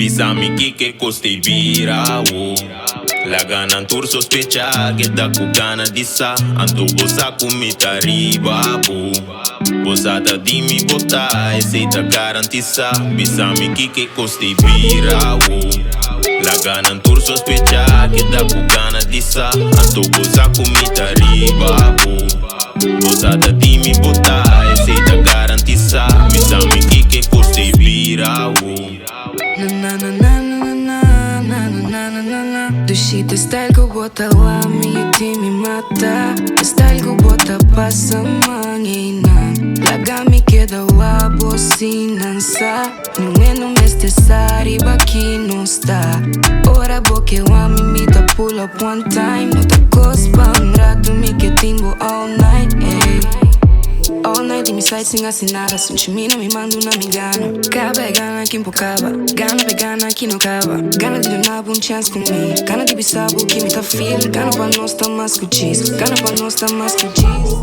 Bisami que costei vira La gana en turso special que da cu gana di sa Anto bosa cu mita riba Bosata di mi bota e sei ta garantisa Bisami que costei vira La gana en turso special que da cu gana di sa Anto bosa cu mita riba Bosata di mi bota e sei ta garantisa Bisami que costei vira Duši te style ko bota lami e ti mi mata Te style ko bota passa manhina Lagami que da labo sinansa Não é no mês te sari baki não está Ora boque lami me ta pull up one time No ta cospa rato me que timbo all night All night mi site sin asinara Sunchimina me mando na me gana Caba é gana que empocaba Gana é gana que não acaba Gana de donar um chance comigo Gana de bisabo que me tá feel Gana pra nós tá mais que o cheese Gana pra nós tá mais que o cheese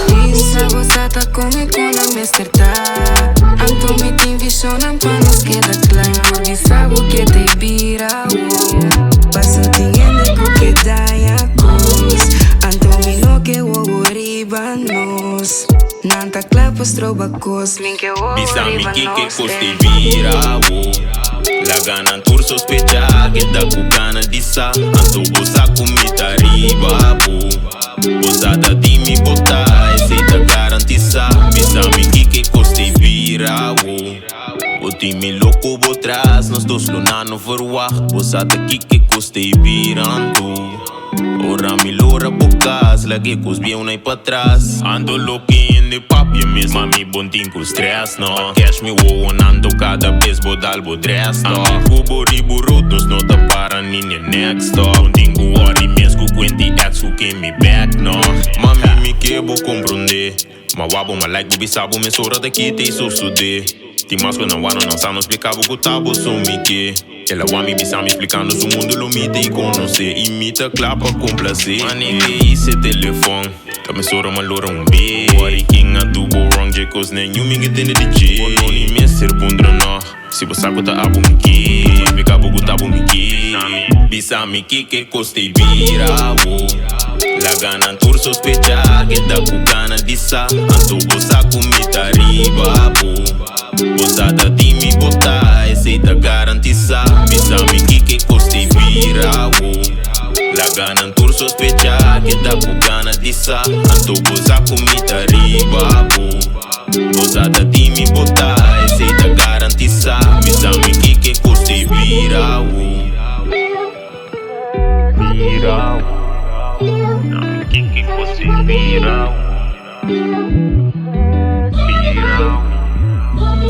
Disse você tá comigo na me acertar Anto me te envisionan pra nos queda claro Por bisabo que te vira Passa tiende com que daia cruz Anto me no que o riba nos Nanta clapa stroba cos Min que o Bisami riba que nos costei vira La gana en turso special que da cu gana di sa Anto bosa cu mita riba Bosata di mi bota e sei ta garantisa Bisami que costei vira O time louco por trás Nós dois lunando verwacht Bosata que costei virando Ora mi lora bocas Lagi cos bien aí pra trás Ando louquinho in the pop E mesmo mami bontinho com stress no Cash me ando cada vez bodal bodress no Cubo ribu rotos não tá para ninguém next Bontinho ori mesmo com 20x who came me back no Mami me quebo compreender Ma wabo ma like bubi sabo me sora daqui te so sude Ti masco não wano não sabe explicar o tabo sumi que Ela wami bisa me explicando su mundo lo mite e conocer Imita clapa complacer Mani que isso é telefone Ka me sora ma lora B Wari king a do go wrong jekos ne you me get in the DJ Ononi me ser bundra no Si bo saco ta abu me que Vika bugu tabu me que Bisami que costei vira La gana en turso special que da cu gana di sa Anto bosa cu mita riba Bosata di mi bota e sei ta garantisa Bisami que costei vira La gana en turso special que da cu gana di sa Anto bosa cu mita riba Bosata di mi bota e sei ta garantisa Bisami que costei vira Que você vira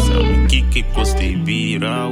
Sabe que você vira